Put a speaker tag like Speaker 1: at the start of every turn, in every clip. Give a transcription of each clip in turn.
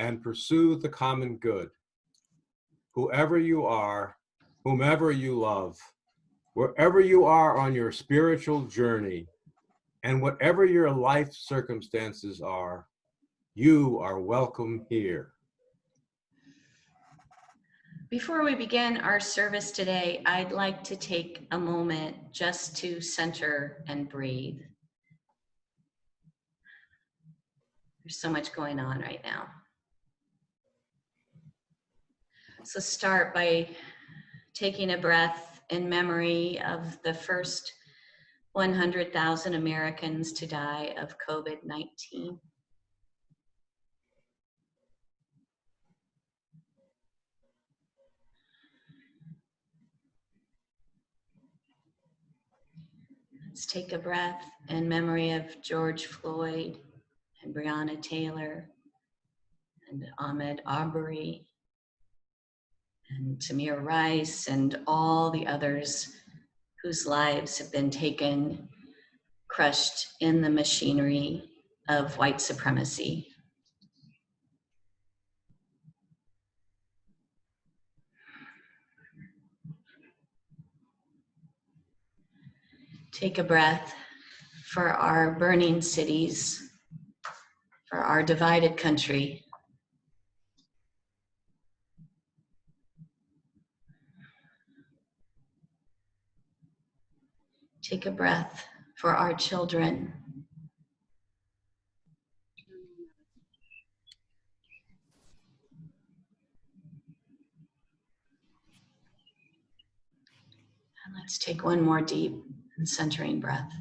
Speaker 1: and pursue the common good. Whoever you are, whomever you love, wherever you are on your spiritual journey, and whatever your life circumstances are, you are welcome here.
Speaker 2: Before we begin our service today, I'd like to take a moment just to center and breathe. There's so much going on right now. So start by taking a breath in memory of the first 100,000 Americans to die of COVID-19. Let's take a breath in memory of George Floyd and Breonna Taylor and Ahmaud Arbery and Tamir Rice and all the others whose lives have been taken, crushed in the machinery of white supremacy. Take a breath for our burning cities, for our divided country. Take a breath for our children. And let's take one more deep and centering breath.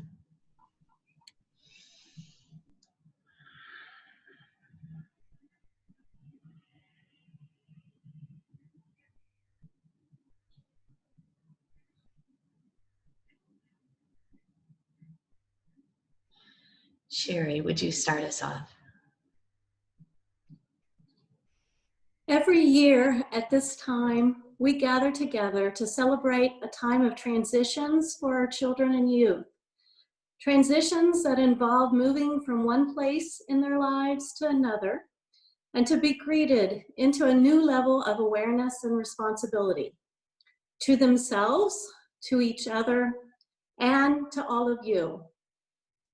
Speaker 2: Sherry, would you start us off?
Speaker 3: Every year at this time, we gather together to celebrate a time of transitions for our children and youth. Transitions that involve moving from one place in their lives to another and to be greeted into a new level of awareness and responsibility to themselves, to each other, and to all of you.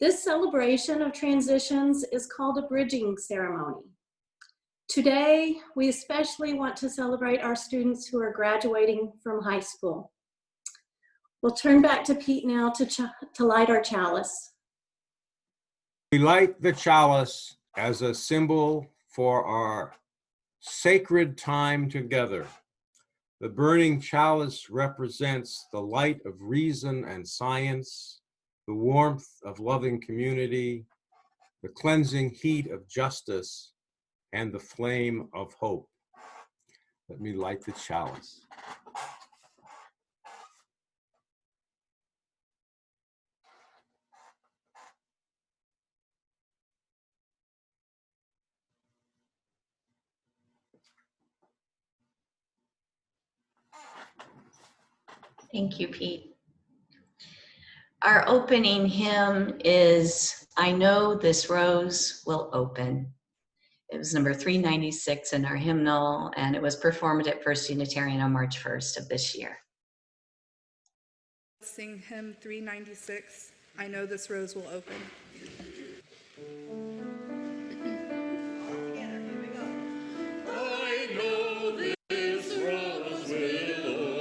Speaker 3: This celebration of transitions is called a bridging ceremony. Today, we especially want to celebrate our students who are graduating from high school. We'll turn back to Pete now to light our chalice.
Speaker 1: We light the chalice as a symbol for our sacred time together. The burning chalice represents the light of reason and science, the warmth of loving community, the cleansing heat of justice, and the flame of hope. Let me light the chalice.
Speaker 2: Thank you, Pete. Our opening hymn is "I Know This Rose Will Open." It was number 396 in our hymnal, and it was performed at First Unitarian on March 1st of this year.
Speaker 4: Sing hymn 396, "I Know This Rose Will Open."
Speaker 5: I know this rose will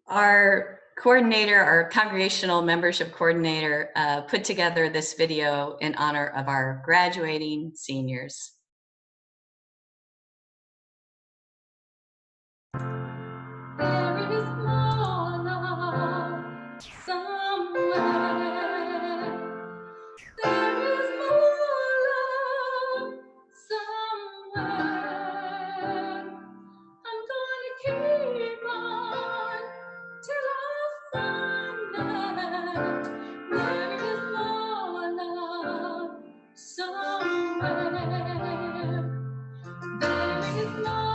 Speaker 2: Our coordinator, our congregational membership coordinator, put together this video in honor of our graduating seniors.
Speaker 3: There is more love somewhere. There is more love somewhere. I'm gonna keep on till I find that there is more love somewhere. There is more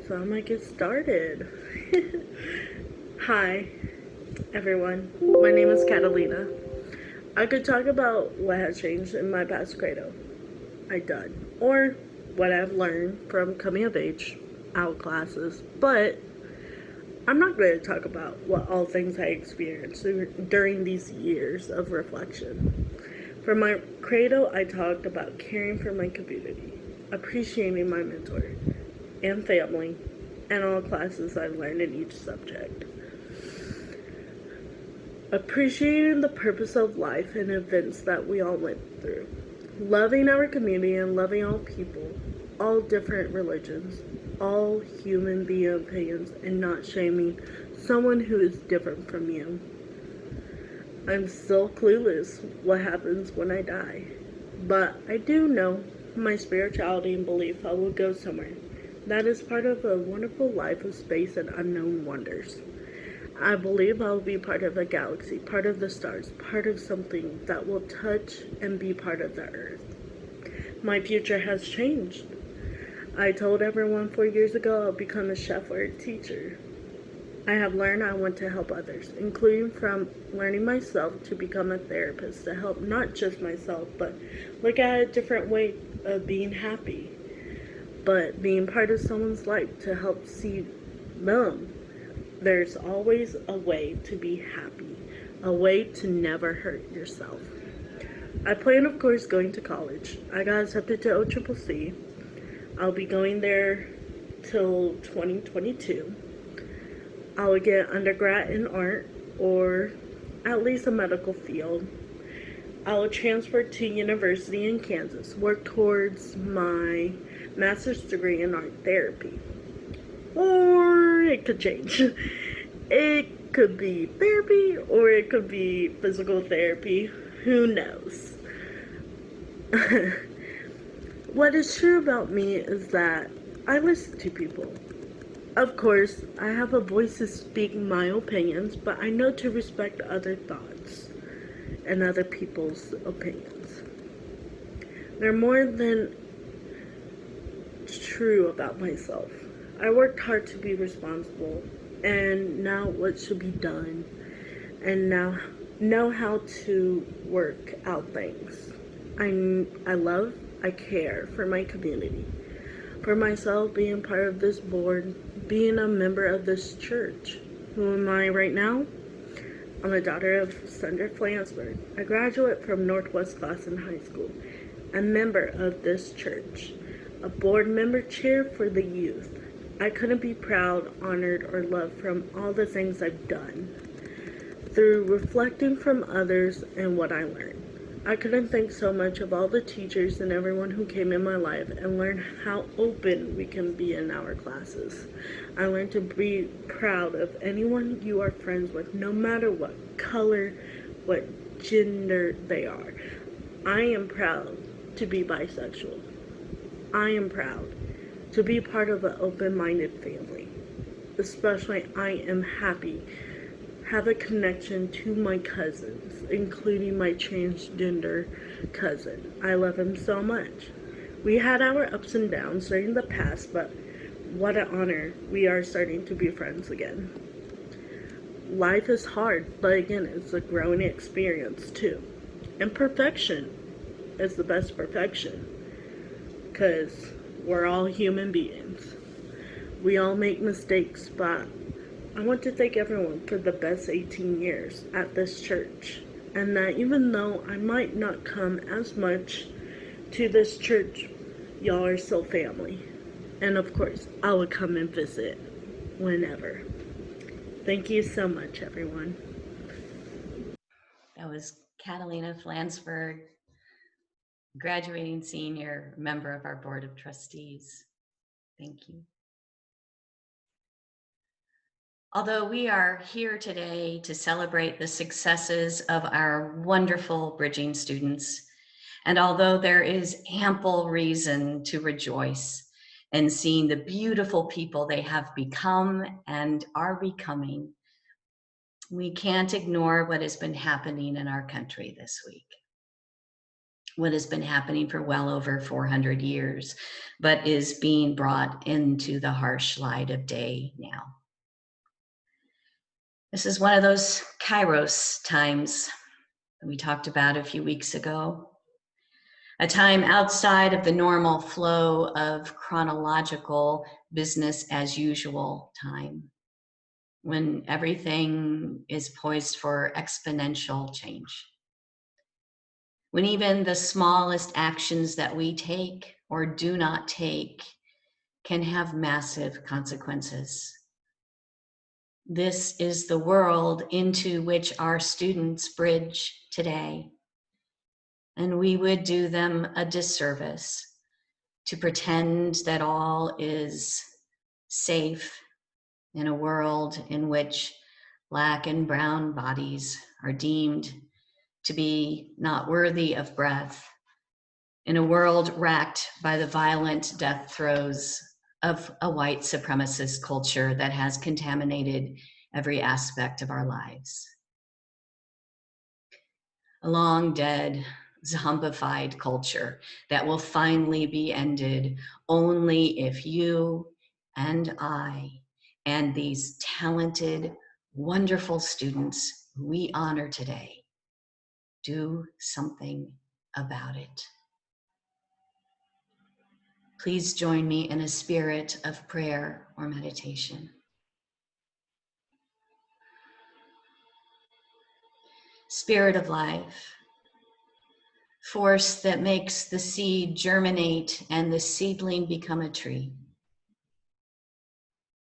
Speaker 5: So I'm gonna get started. Hi, everyone. My name is Catalina. I could talk about what has changed in my past credo I've done, or what I've learned from coming of age, out classes, but I'm not going to talk about what all things I experienced during these years of reflection. For my credo, I talked about caring for my community, appreciating my mentor and family, and all classes I learned in each subject. Appreciating the purpose of life and events that we all went through. Loving our community and loving all people, all different religions, all human being opinions, and not shaming someone who is different from you. I'm still clueless what happens when I die, but I do know my spirituality and belief I will go somewhere That is part of a wonderful life of space and unknown wonders. I believe I'll be part of a galaxy, part of the stars, part of something that will touch and be part of the earth. My future has changed. I told everyone 4 years ago I'll become a chef or a teacher. I have learned I want to help others, including from learning myself to become a therapist to help not just myself, but look at a different way of being happy, but being part of someone's life to help see them. There's always a way to be happy, a way to never hurt yourself. I plan, of course, going to college. I got accepted to OKC. I'll be going there till 2022. I will get undergrad in art or at least a medical field. I will transfer to university in Kansas, work towards my master's degree in art therapy. Or it could change. It could be therapy or it could be physical therapy. Who knows? What is true about me is that I listen to people. Of course, I have a voice to speak my opinions, but I know to respect other thoughts and other people's opinions. They're more than true about myself. I worked hard to be responsible and now what should be done and now know how to work out things. I care for my community. For myself, being part of this board, being a member of this church. Who am I right now? I'm a daughter of Senator Flansburgh, a graduate from Northwest Classen High School, a member of this church, a board member chair for the youth. I couldn't be proud, honored, or loved from all the things I've done. Through reflecting from others and what I learned. I couldn't think so much of all the teachers and everyone who came in my life and learned how open we can be in our classes. I learned to be proud of anyone you are friends with, no matter what color, what gender they are. I am proud to be bisexual. I am proud to be part of an open-minded family. Especially, I am happy have a connection to my cousins, including my transgender cousin. I love him so much. We had our ups and downs during the past, but what an honor we are starting to be friends again. Life is hard, but again, it's a growing experience too. And perfection is the best perfection, because we're all human beings. We all make mistakes, but I want to thank everyone for the best 18 years at this church, and that even though I might not come as much to this church, y'all are still family. And of course, I will come and visit whenever. Thank you so much, everyone.
Speaker 2: That was Catalina Flansburgh, graduating senior member of our Board of Trustees. Thank you. Although we are here today to celebrate the successes of our wonderful bridging students, and although there is ample reason to rejoice in seeing the beautiful people they have become and are becoming, we can't ignore what has been happening in our country this week. What has been happening for well over 400 years, but is being brought into the harsh light of day now. This is one of those Kairos times that we talked about a few weeks ago. A time outside of the normal flow of chronological business as usual time, when everything is poised for exponential change. When even the smallest actions that we take or do not take can have massive consequences. This is the world into which our students bridge today. And we would do them a disservice to pretend that all is safe in a world in which Black and brown bodies are deemed to be not worthy of breath, in a world racked by the violent death throes of a white supremacist culture that has contaminated every aspect of our lives. A long dead, zombified culture that will finally be ended only if you and I and these talented, wonderful students we honor today do something about it. Please join me in a spirit of prayer or meditation. Spirit of life, force that makes the seed germinate and the seedling become a tree.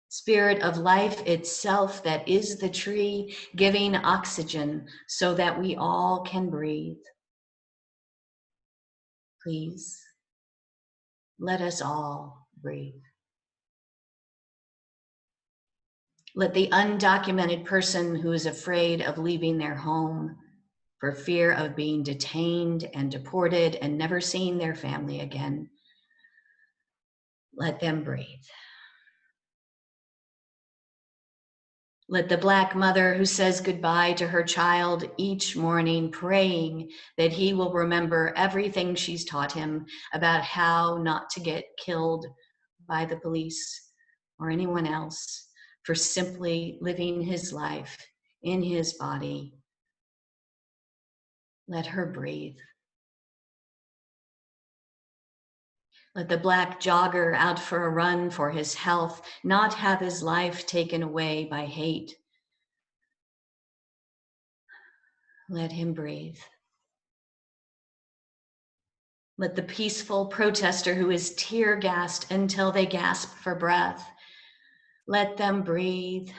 Speaker 2: Spirit of life itself that is the tree, giving oxygen so that we all can breathe. Please, let us all breathe. Let the undocumented person who is afraid of leaving their home for fear of being detained and deported and never seeing their family again, let them breathe. Let the Black mother who says goodbye to her child each morning, praying that he will remember everything she's taught him about how not to get killed by the police or anyone else for simply living his life in his body. Let her breathe. Let the Black jogger out for a run for his health not have his life taken away by hate. Let him breathe. Let the peaceful protester who is tear gassed until they gasp for breath, let them breathe.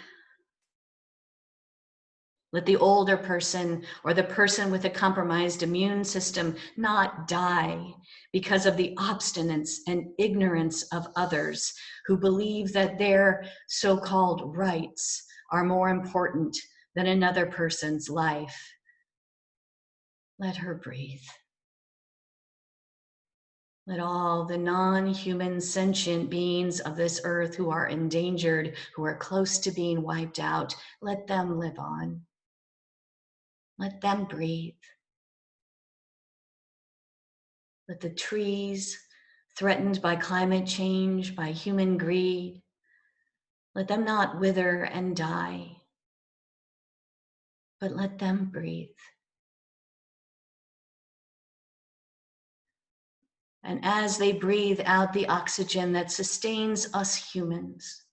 Speaker 2: Let the older person or the person with a compromised immune system not die because of the obstinance and ignorance of others who believe that their so-called rights are more important than another person's life. Let her breathe. Let all the non-human sentient beings of this earth who are endangered, who are close to being wiped out, let them live on. Let them breathe. Let the trees threatened by climate change, by human greed, let them not wither and die, but let them breathe. And as they breathe out the oxygen that sustains us humans,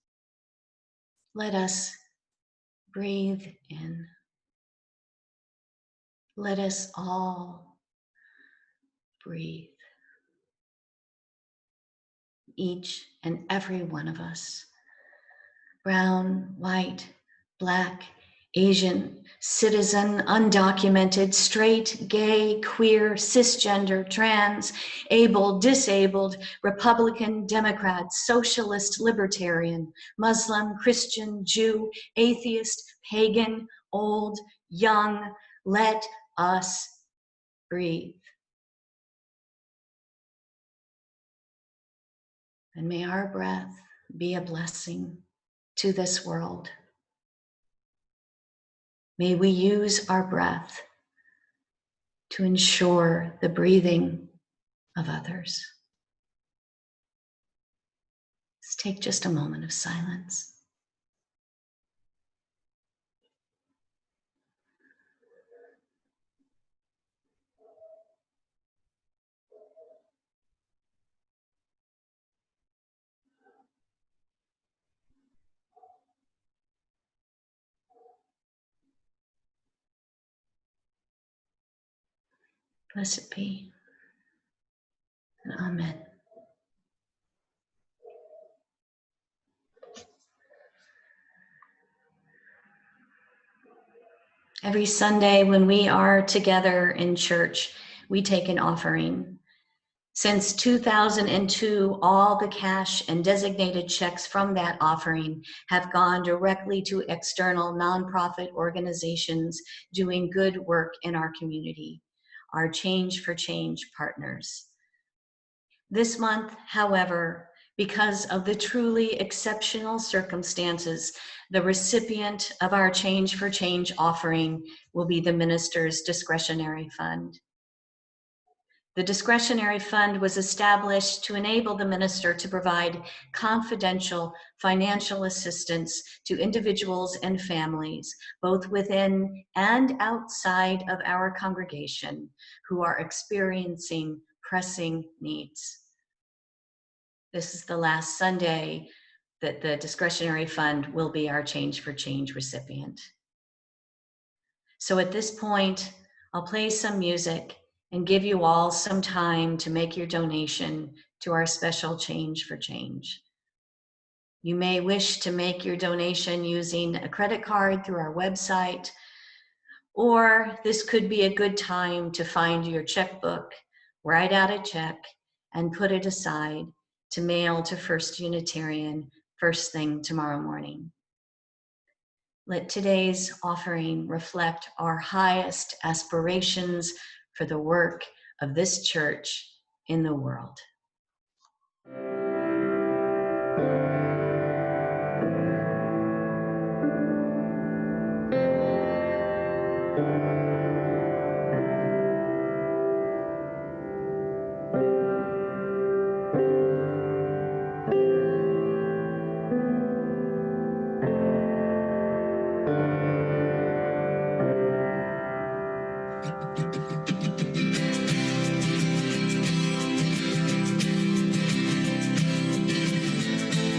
Speaker 2: let us breathe in. Let us all breathe. Each and every one of us, brown, white, Black, Asian, citizen, undocumented, straight, gay, queer, cisgender, trans, able, disabled, Republican, Democrat, socialist, libertarian, Muslim, Christian, Jew, atheist, pagan, old, young, let us breathe. And may our breath be a blessing to this world. May we use our breath to ensure the breathing of others. Let's take just a moment of silence. Blessed be, and amen. Every Sunday when we are together in church, we take an offering. Since 2002, all the cash and designated checks from that offering have gone directly to external nonprofit organizations doing good work in our community, our Change for Change partners. This month, however, Because of the truly exceptional circumstances, the recipient of our Change for Change offering will be the minister's discretionary fund. The discretionary fund was established to enable the minister to provide confidential financial assistance to individuals and families, both within and outside of our congregation, who are experiencing pressing needs. This is the last Sunday that the discretionary fund will be our Change for Change recipient. So at this point, I'll play some music and give you all some time to make your donation to our special Change for Change. You may wish to make your donation using a credit card through our website, or this could be a good time to find your checkbook, write out a check, and put it aside to mail to First Unitarian first thing tomorrow morning. Let today's offering reflect our highest aspirations for the work of this church in the world.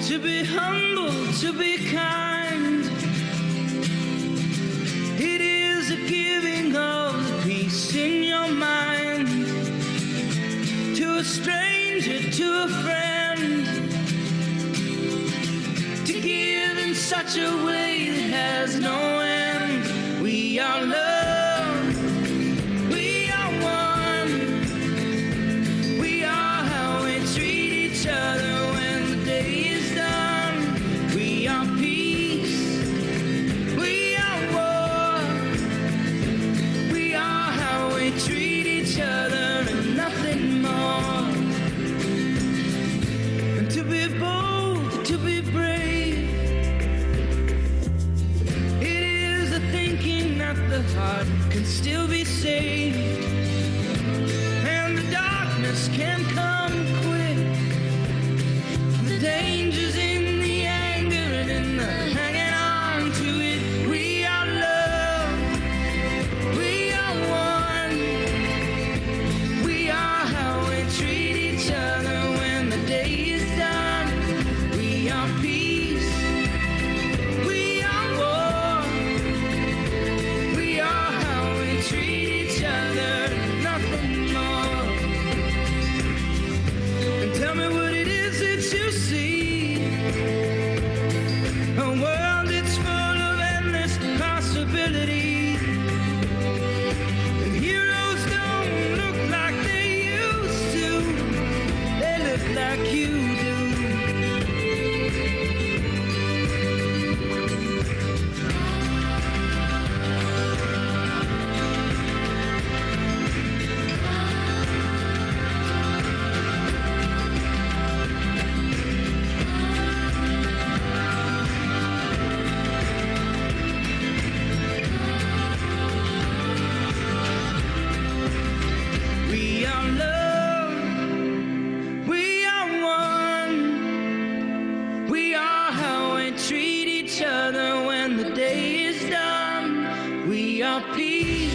Speaker 6: To be humble, to be kind, it is a giving of the peace in your mind. To a stranger, to a friend, to give in such a way that has no end. We are loved, we are one, we are how we treat each other. Heart can still be saved, and the darkness can come quick. The danger's in the anger and in the hanging on to it. We are love, we are one, we are how we treat each other when the day is done. We are peace, we are war, we are how we treat each other, nothing more. And tell me what it is that you see. A world that's full of endless possibilities. And heroes don't look like they used to. They look like you do. We are love, we are one, we are how we treat each other when the day is done. We are peace,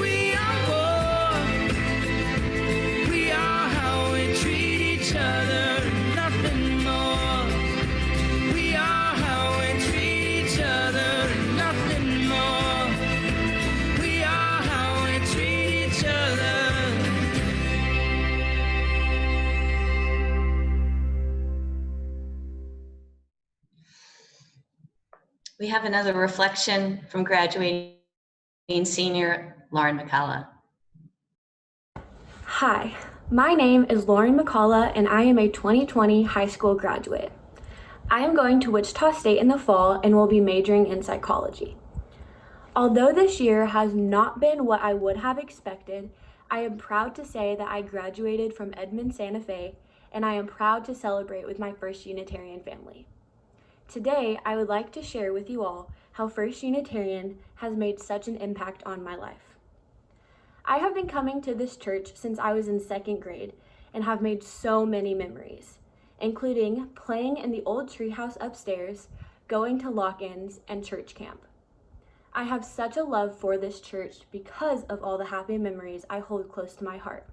Speaker 6: we are war, we are how we treat each other, nothing more. We are how we treat each other, nothing more. We are how we treat each other.
Speaker 2: We have another reflection from graduating senior Lauren McCullough.
Speaker 7: Hi, my name is Lauren McCullough and I am a 2020 high school graduate. I am going to Wichita State in the fall and will be majoring in psychology. Although this year has not been what I would have expected, I am proud to say that I graduated from Edmond Santa Fe and I am proud to celebrate with my First Unitarian family. Today, I would like to share with you all how First Unitarian has made such an impact on my life. I have been coming to this church since I was in 2nd grade and have made so many memories, including playing in the old treehouse upstairs, going to lock-ins, and church camp. I have such a love for this church because of all the happy memories I hold close to my heart.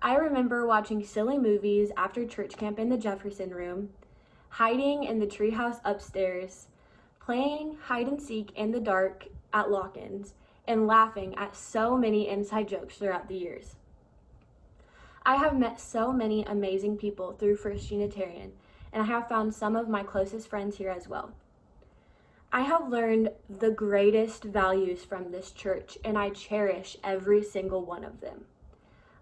Speaker 7: I remember watching silly movies after church camp in the Jefferson room, hiding in the treehouse upstairs, playing hide and seek in the dark at lock-ins, and laughing at so many inside jokes throughout the years. I have met so many amazing people through First Unitarian, and I have found some of my closest friends here as well. I have learned the greatest values from this church, and I cherish every single one of them.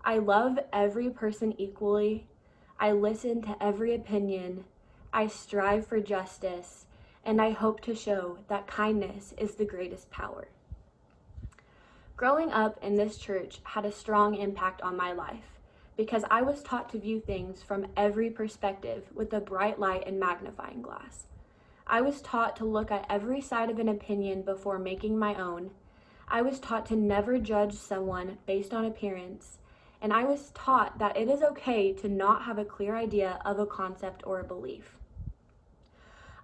Speaker 7: I love every person equally. I listen to every opinion. I strive for justice, and I hope to show that kindness is the greatest power. Growing up in this church had a strong impact on my life because I was taught to view things from every perspective with a bright light and magnifying glass. I was taught to look at every side of an opinion before making my own. I was taught to never judge someone based on appearance, and I was taught that it is okay to not have a clear idea of a concept or a belief.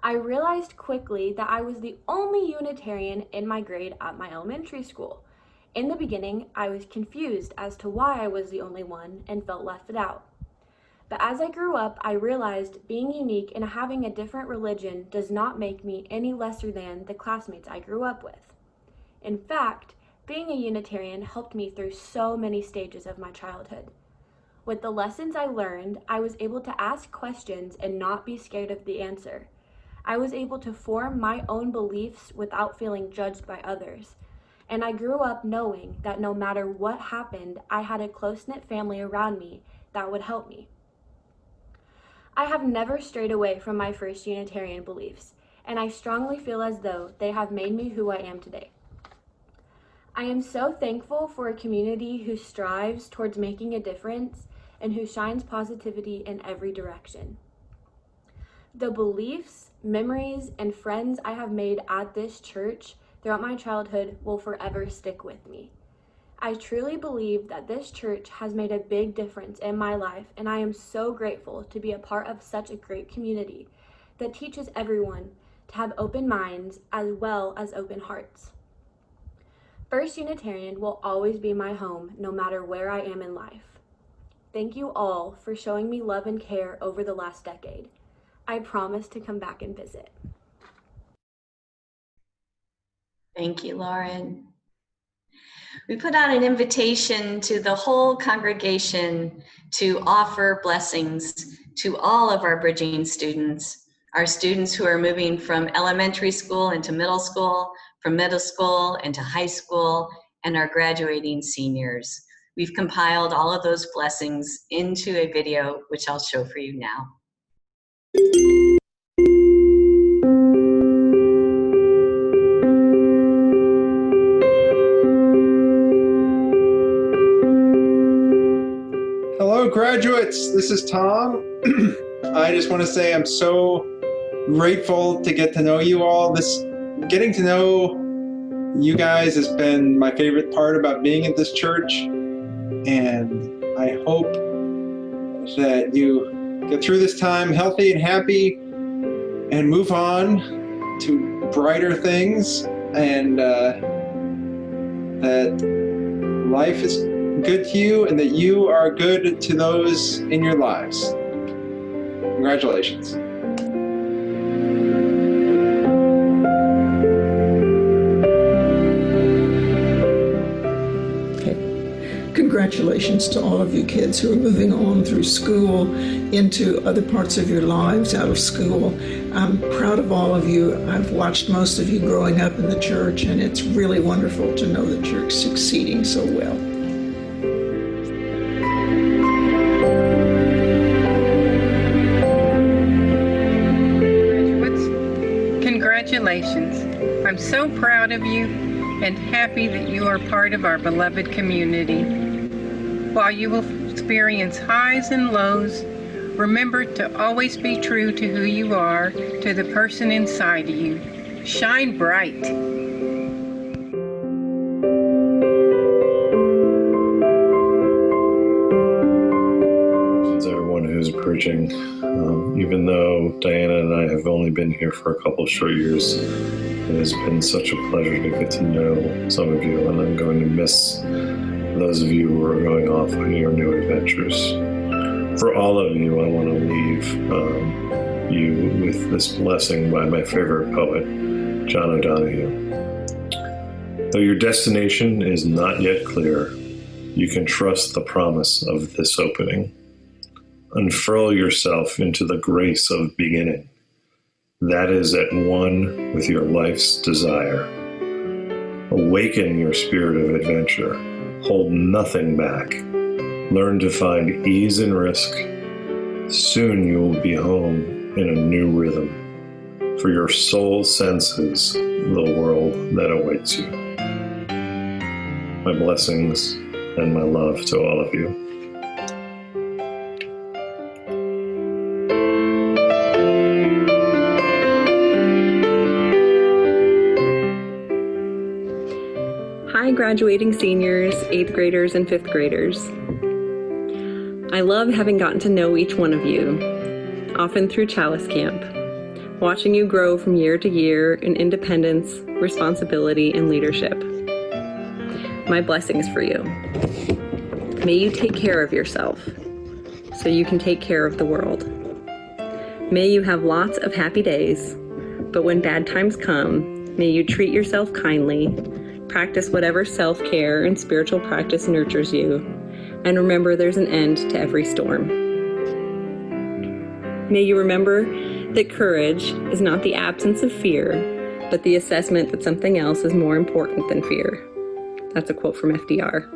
Speaker 7: I realized quickly that I was the only Unitarian in my grade at my elementary school. In the beginning, I was confused as to why I was the only one and felt left out. But as I grew up, I realized being unique and having a different religion does not make me any lesser than the classmates I grew up with. In fact, being a Unitarian helped me through so many stages of my childhood. With the lessons I learned, I was able to ask questions and not be scared of the answer. I was able to form my own beliefs without feeling judged by others. And I grew up knowing that no matter what happened, I had a close-knit family around me that would help me. I have never strayed away from my First Unitarian beliefs, and I strongly feel as though they have made me who I am today. I am so thankful for a community who strives towards making a difference and who shines positivity in every direction. The beliefs, memories, and friends I have made at this church throughout my childhood will forever stick with me. I truly believe that this church has made a big difference in my life, and I am so grateful to be a part of such a great community that teaches everyone to have open minds as well as open hearts. First Unitarian will always be my home no matter where I am in life. Thank you all for showing me love and care over the last decade. I promise to come back and visit.
Speaker 2: Thank you, Lauren. We put out an invitation to the whole congregation to offer blessings to all of our bridging students, our students who are moving from elementary school into middle school, from middle school into high school, and our graduating seniors. We've compiled all of those blessings into a video, which I'll show for you now.
Speaker 8: Hello, graduates. This is Tom. I just want to say I'm so grateful to get to know you all. Getting to know you guys has been my favorite part about being at this church, and I hope that you get through this time healthy and happy and move on to brighter things, and that life is good to you and that you are good to those in your lives. Congratulations.
Speaker 9: Congratulations to all of you kids who are moving on through school into other parts of your lives out of school. I'm proud of all of you. I've watched most of you growing up in the church, and it's really wonderful to know that you're succeeding so well.
Speaker 10: Congratulations. I'm so proud of you and happy that you are part of our beloved community. While you will experience highs and lows, Remember to always be true to who you are, to the person inside of you. Shine bright.
Speaker 11: Everyone who's bridging, even though Diana and I have only been here for a couple of short years, it has been such a pleasure to get to know some of you, and I'm going to miss those of you who are going off on your new adventures. For all of you, I want to leave you with this blessing by my favorite poet, John O'Donohue. Though your destination is not yet clear, you can trust the promise of this opening. Unfurl yourself into the grace of beginning. That is at one with your life's desire. Awaken your spirit of adventure. Hold nothing back. Learn to find ease in risk. Soon you will be home in a new rhythm. For your soul senses the world that awaits you. My blessings and my love to all of you.
Speaker 12: Hi, graduating seniors, 8th graders, and 5th graders. I love having gotten to know each one of you, often through Chalice Camp, watching you grow from year to year in independence, responsibility, and leadership. My blessings for you. May you take care of yourself so you can take care of the world. May you have lots of happy days, but when bad times come, may you treat yourself kindly, practice whatever self-care and spiritual practice nurtures you, and remember there's an end to every storm. May you remember that courage is not the absence of fear, but the assessment that something else is more important than fear. That's a quote from FDR.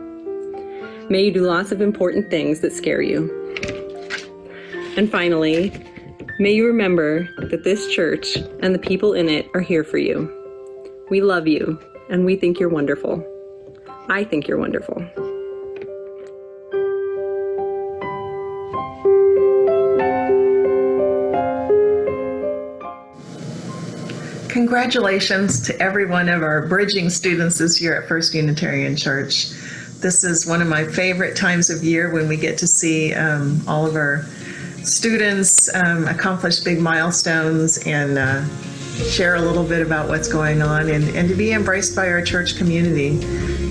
Speaker 12: May you do lots of important things that scare you. And finally, may you remember that this church and the people in it are here for you. We love you, and we think you're wonderful. I think you're wonderful.
Speaker 9: Congratulations to every one of our bridging students this year at First Unitarian Church. This is one of my favorite times of year when we get to see all of our students accomplish big milestones and share a little bit about what's going on and to be embraced by our church community.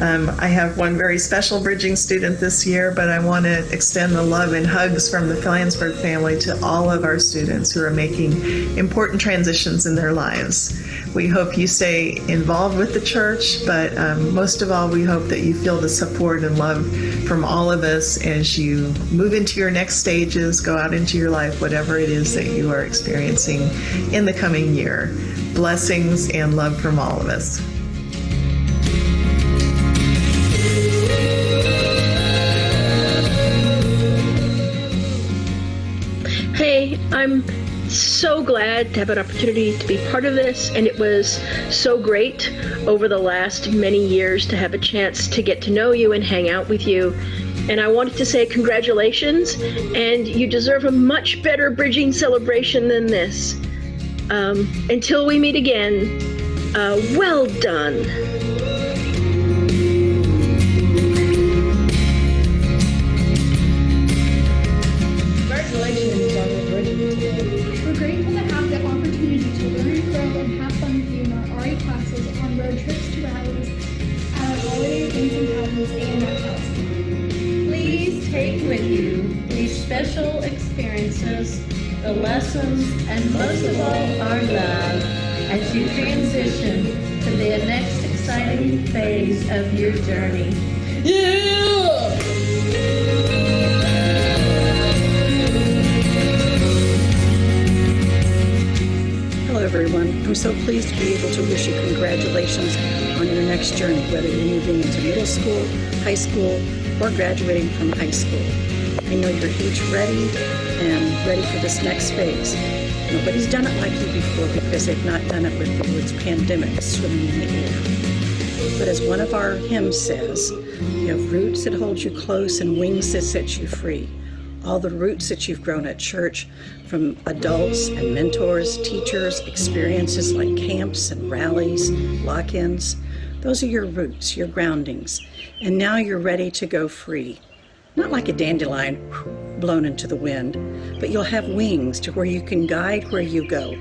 Speaker 9: I have one very special bridging student this year, but I want to extend the love and hugs from the Flansburgh family to all of our students who are making important transitions in their lives. We hope you stay involved with the church, but most of all, we hope that you feel the support and love from all of us as you move into your next stages, go out into your life, whatever it is that you are experiencing in the coming year. Blessings and love from all of us.
Speaker 13: Hey, I'm so glad to have an opportunity to be part of this, and it was so great over the last many years to have a chance to get to know you and hang out with you. And I wanted to say congratulations, and you deserve a much better bridging celebration than this. Until we meet again, well done.
Speaker 14: Congratulations on your bridging today. We're grateful to have the opportunity to learn, grow, and have fun with you in our RE classes, on road trips to rallies, at our holiday events and gatherings, and at Chalice Camp.
Speaker 15: Please take with you these special experiences, the lessons, and most of all, our love as you transition to the next exciting phase of your journey. Yeah!
Speaker 16: Hello everyone. I'm so pleased to be able to wish you congratulations on your next journey, whether you're moving into middle school, high school, or graduating from high school. I know you're each ready for this next phase. Nobody's done it like you before because they've not done it with the words pandemic swimming in the air. But as one of our hymns says, you have roots that hold you close and wings that set you free. all the roots that you've grown at church from adults and mentors, teachers, experiences like camps and rallies, lock-ins. Those are your roots, your groundings. And now you're ready to go free. Not like a dandelion blown into the wind, but you'll have wings to where you can guide where you go.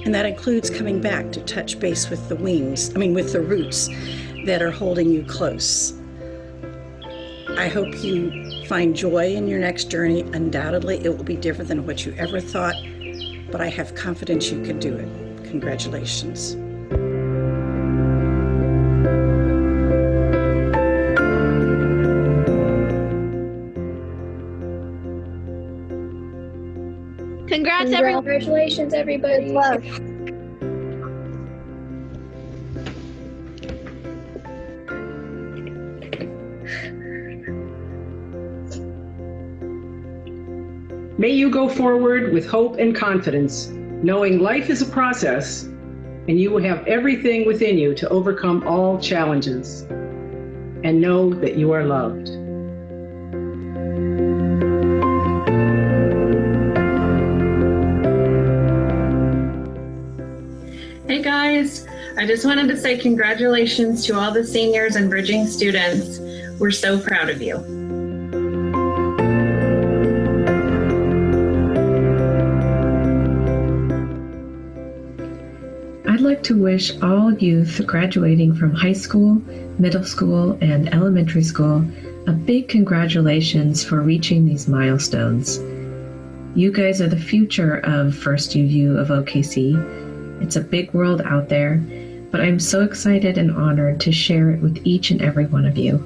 Speaker 16: And that includes coming back to touch base with the with the roots that are holding you close. I hope you find joy in your next journey. Undoubtedly, it will be different than what you ever thought, but I have confidence you can do it. Congratulations.
Speaker 13: Congrats, everyone.
Speaker 14: Congratulations, everybody.
Speaker 13: Good luck.
Speaker 17: May you go forward with hope and confidence, knowing life is a process and you will have everything within you to overcome all challenges. And know that you are loved.
Speaker 18: Hey guys, I just wanted to say congratulations to all the seniors and bridging students. We're so proud of you.
Speaker 19: I'd like to wish all youth graduating from high school, middle school, and elementary school a big congratulations for reaching these milestones. You guys are the future of First UU of OKC. It's a big world out there, but I'm so excited and honored to share it with each and every one of you.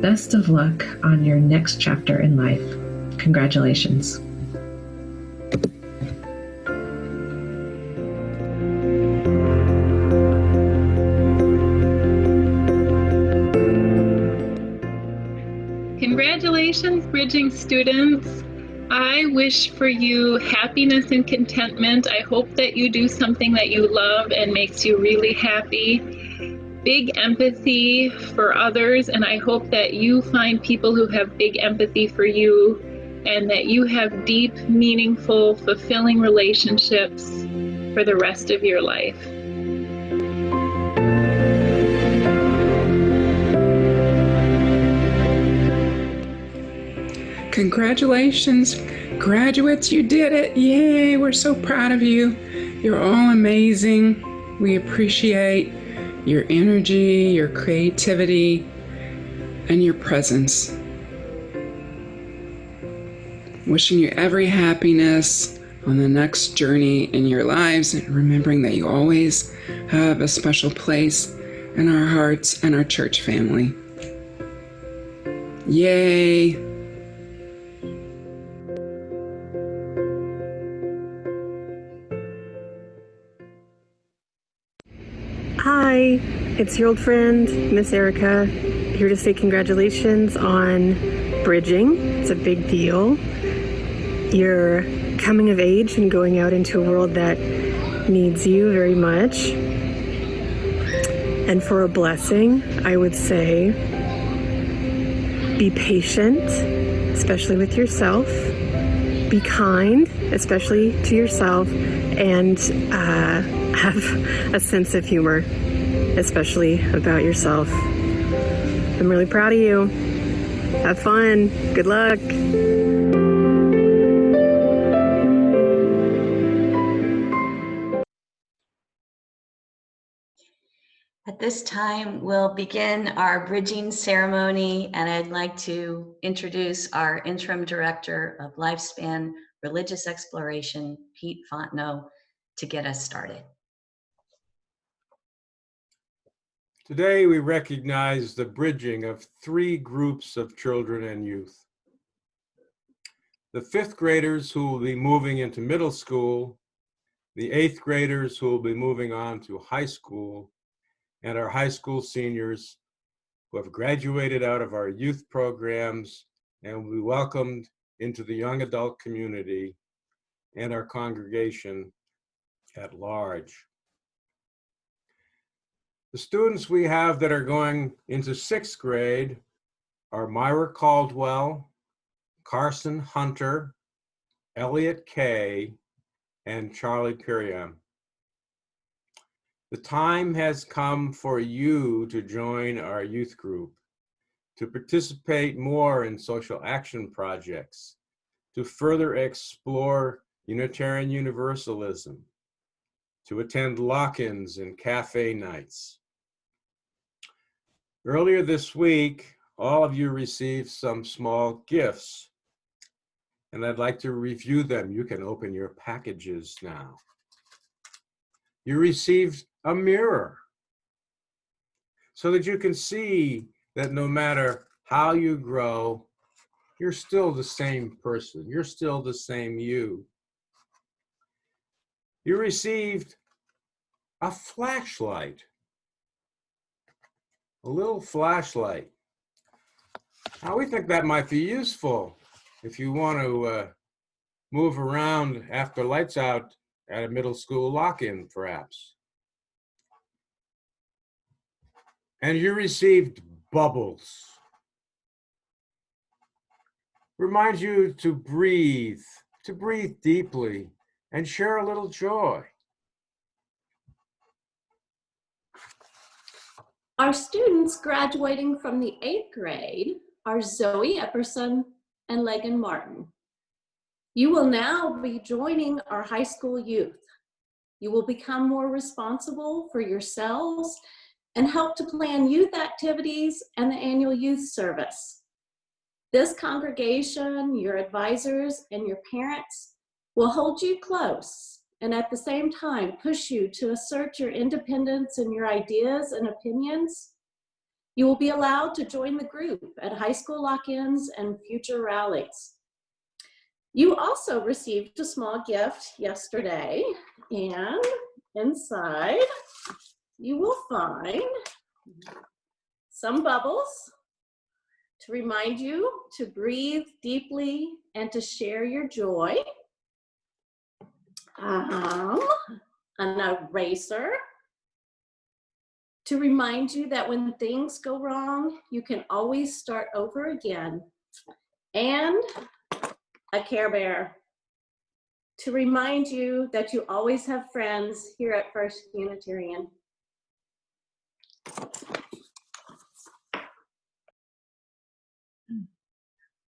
Speaker 19: Best of luck on your next chapter in life. Congratulations.
Speaker 10: Congratulations, bridging students. I wish for you happiness and contentment. I hope that you do something that you love and makes you really happy. Big empathy for others, and I hope that you find people who have big empathy for you and that you have deep, meaningful, fulfilling relationships for the rest of your life.
Speaker 20: Congratulations, graduates, you did it. Yay, we're so proud of you. You're all amazing. We appreciate your energy, your creativity, and your presence. Wishing you every happiness on the next journey in your lives, and remembering that you always have a special place in our hearts and our church family. Yay.
Speaker 12: Hi, it's your old friend, Miss Erica, here to say congratulations on bridging. It's a big deal. You're coming of age and going out into a world that needs you very much. And for a blessing, I would say, be patient, especially with yourself. Be kind, especially to yourself, and have a sense of humor, especially about yourself. I'm really proud of you. Have fun. Good luck.
Speaker 2: At this time, we'll begin our bridging ceremony, and I'd like to introduce our interim director of Lifespan Religious Exploration, Pete Fontenot, to get us started.
Speaker 1: Today, we recognize the bridging of 3 groups of children and youth. The 5th graders who will be moving into middle school, the 8th graders who will be moving on to high school, and our high school seniors who have graduated out of our youth programs and will be welcomed into the young adult community and our congregation at large. The students we have that are going into 6th grade are Myra Caldwell, Carson Hunter, Elliot Kay, and Charlie Kuriam. The time has come for you to join our youth group, to participate more in social action projects, to further explore Unitarian Universalism, to attend lock-ins and cafe nights. Earlier this week, all of you received some small gifts, and I'd like to review them. You can open your packages now. You received a mirror so that you can see that no matter how you grow, you're still the same person. You're still the same you. You received a flashlight, a little flashlight. Now, we think that might be useful if you want to move around after lights out at a middle school lock-in, perhaps. And you received bubbles. Reminds you to breathe deeply and share a little joy.
Speaker 3: Our students graduating from the 8th grade are Zoe Epperson and Legan Martin. You will now be joining our high school youth. You will become more responsible for yourselves and help to plan youth activities and the annual youth service. This congregation, your advisors, and your parents will hold you close and at the same time push you to assert your independence in your ideas and opinions. You will be allowed to join the group at high school lock-ins and future rallies. You also received a small gift yesterday, and inside you will find some bubbles to remind you to breathe deeply and to share your joy. An eraser to remind you that when things go wrong, you can always start over again. And a Care Bear to remind you that you always have friends here at First Unitarian.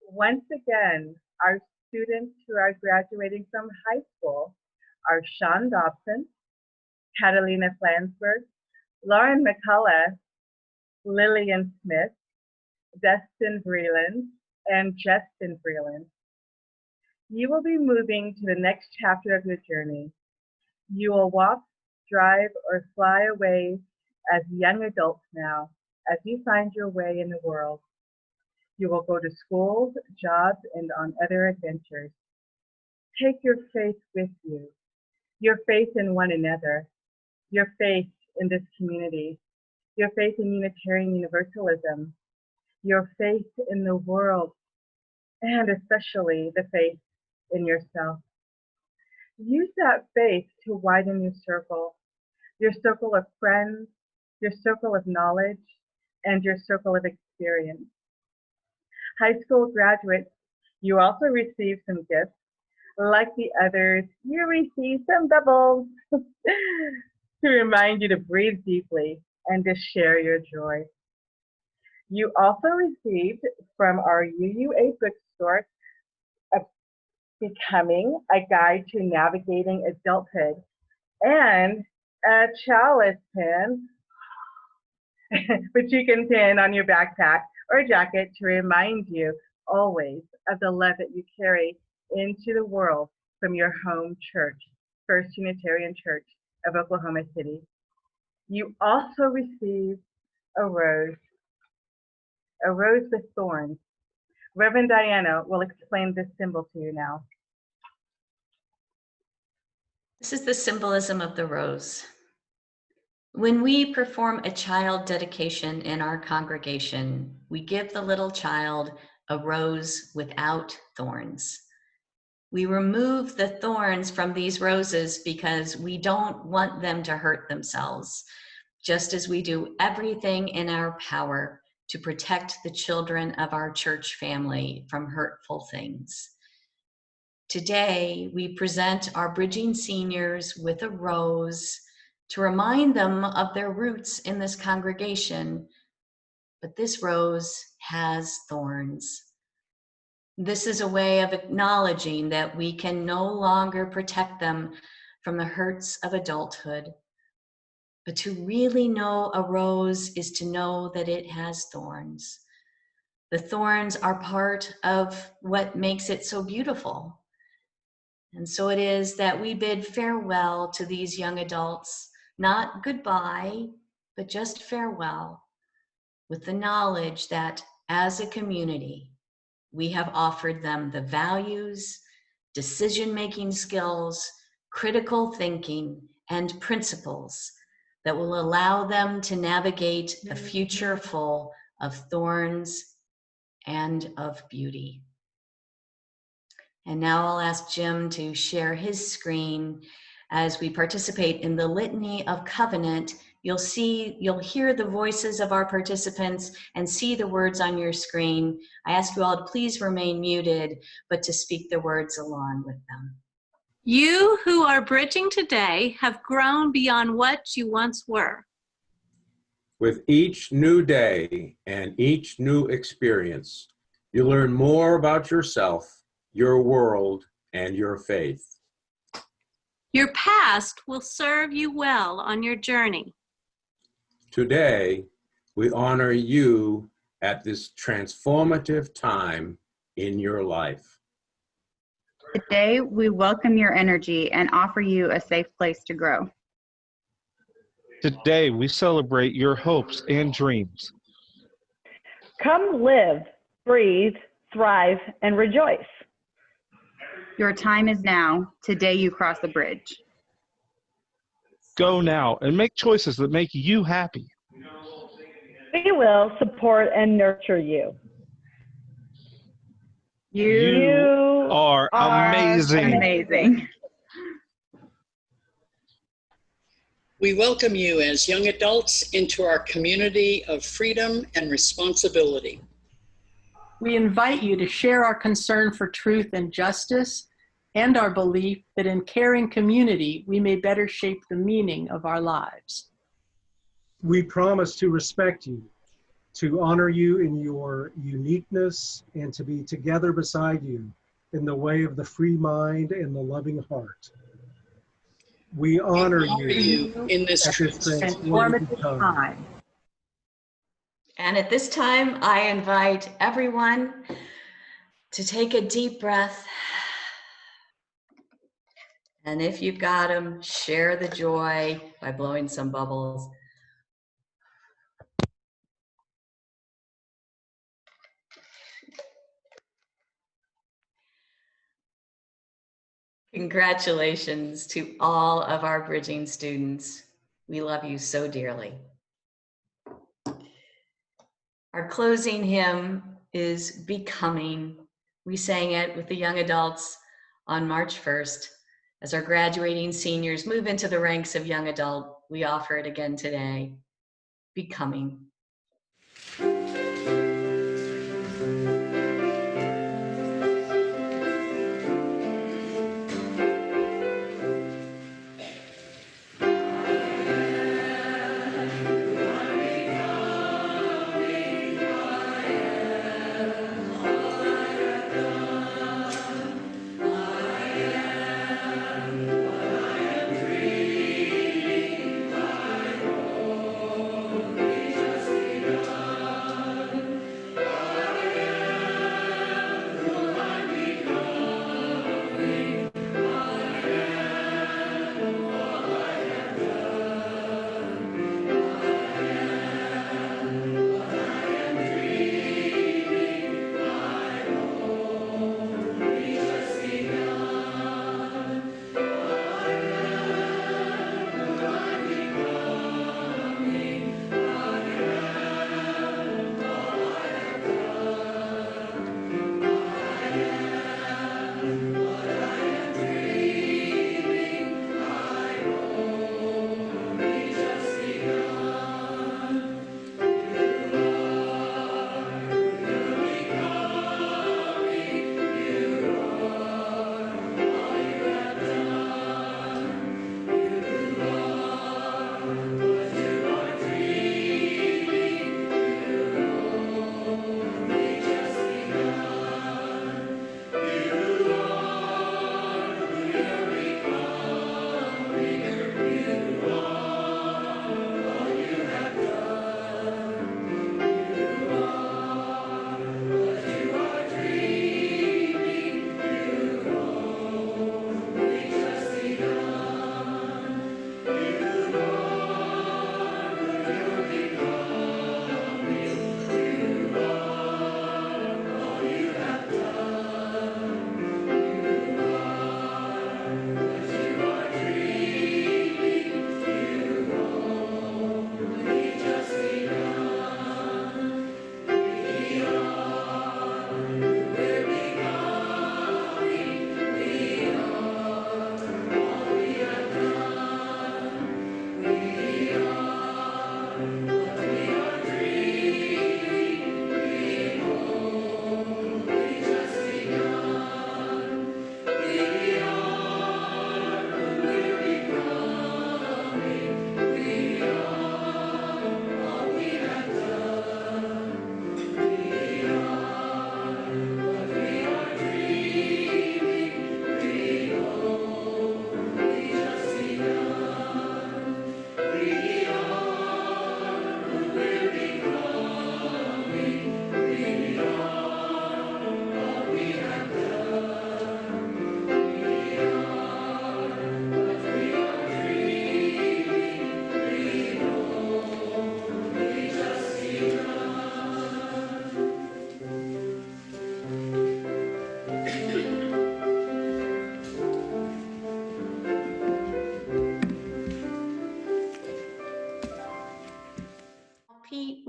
Speaker 21: Once again, our students who are graduating from high school are Sean Dobson, Catalina Flansburgh, Lauren McCullough, Lillian Smith, Dustin Vreeland, and Justin Vreeland. You will be moving to the next chapter of your journey. You will walk, drive, or fly away as young adults now, as you find your way in the world. You will go to schools, jobs, and on other adventures. Take your faith with you, your faith in one another, your faith in this community, your faith in Unitarian Universalism, your faith in the world, and especially the faith in yourself. Use that faith to widen your circle of friends, your circle of knowledge, and your circle of experience. High school graduates, you also receive some gifts. Like the others, you receive some bubbles to remind you to breathe deeply and to share your joy. You also received from our UUA bookstore Becoming, a guide to navigating adulthood, and a chalice pin, which you can pin on your backpack or jacket to remind you always of the love that you carry into the world from your home church, First Unitarian Church of Oklahoma City. You also received a rose with thorns. Reverend Diana will explain this symbol to you now.
Speaker 2: This is the symbolism of the rose. When we perform a child dedication in our congregation, we give the little child a rose without thorns. We remove the thorns from these roses because we don't want them to hurt themselves, just as we do everything in our power to protect the children of our church family from hurtful things. Today, we present our bridging seniors with a rose to remind them of their roots in this congregation, but this rose has thorns. This is a way of acknowledging that we can no longer protect them from the hurts of adulthood. But to really know a rose is to know that it has thorns. The thorns are part of what makes it so beautiful. And so it is that we bid farewell to these young adults, not goodbye, but just farewell, with the knowledge that as a community, we have offered them the values, decision-making skills, critical thinking, and principles that will allow them to navigate a future full of thorns and of beauty. And now I'll ask Jim to share his screen as we participate in the Litany of Covenant. You'll hear the voices of our participants and see the words on your screen. I ask you all to please remain muted, but to speak the words along with them.
Speaker 3: You who are bridging today have grown beyond what you once were.
Speaker 1: With each new day and each new experience, you learn more about yourself, your world, and your faith.
Speaker 3: Your past will serve you well on your journey.
Speaker 1: Today, we honor you at this transformative time in your life.
Speaker 4: Today, we welcome your energy and offer you a safe place to grow.
Speaker 22: Today, we celebrate your hopes and dreams.
Speaker 21: Come live, breathe, thrive, and rejoice.
Speaker 4: Your time is now. Today you cross the bridge.
Speaker 22: Go now and make choices that make you happy.
Speaker 21: We will support and nurture you.
Speaker 22: You are amazing.
Speaker 4: Amazing.
Speaker 23: We welcome you as young adults into our community of freedom and responsibility.
Speaker 24: We invite you to share our concern for truth and justice and our belief that in caring community, we may better shape the meaning of our lives.
Speaker 25: We promise to respect you, to honor you in your uniqueness, and to be together beside you in the way of the free mind and the loving heart. We honor you
Speaker 23: in this
Speaker 25: transformative time.
Speaker 2: And at this time, I invite everyone to take a deep breath. And if you've got them, share the joy by blowing some bubbles. Congratulations to all of our bridging students. We love you so dearly. Our closing hymn is Becoming. We sang it with the young adults on March 1st. As our graduating seniors move into the ranks of young adult, we offer it again today. Becoming.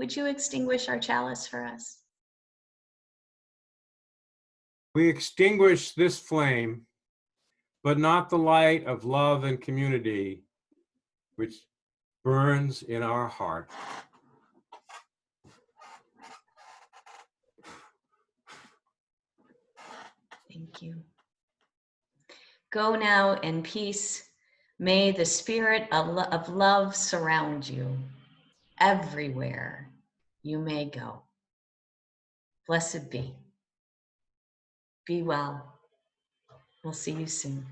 Speaker 2: would you extinguish our chalice for us?
Speaker 1: We extinguish this flame, but not the light of love and community, which burns in our heart.
Speaker 2: Thank you. Go now in peace. May the spirit of love surround you everywhere you may go. Blessed be. Be well. We'll see you soon.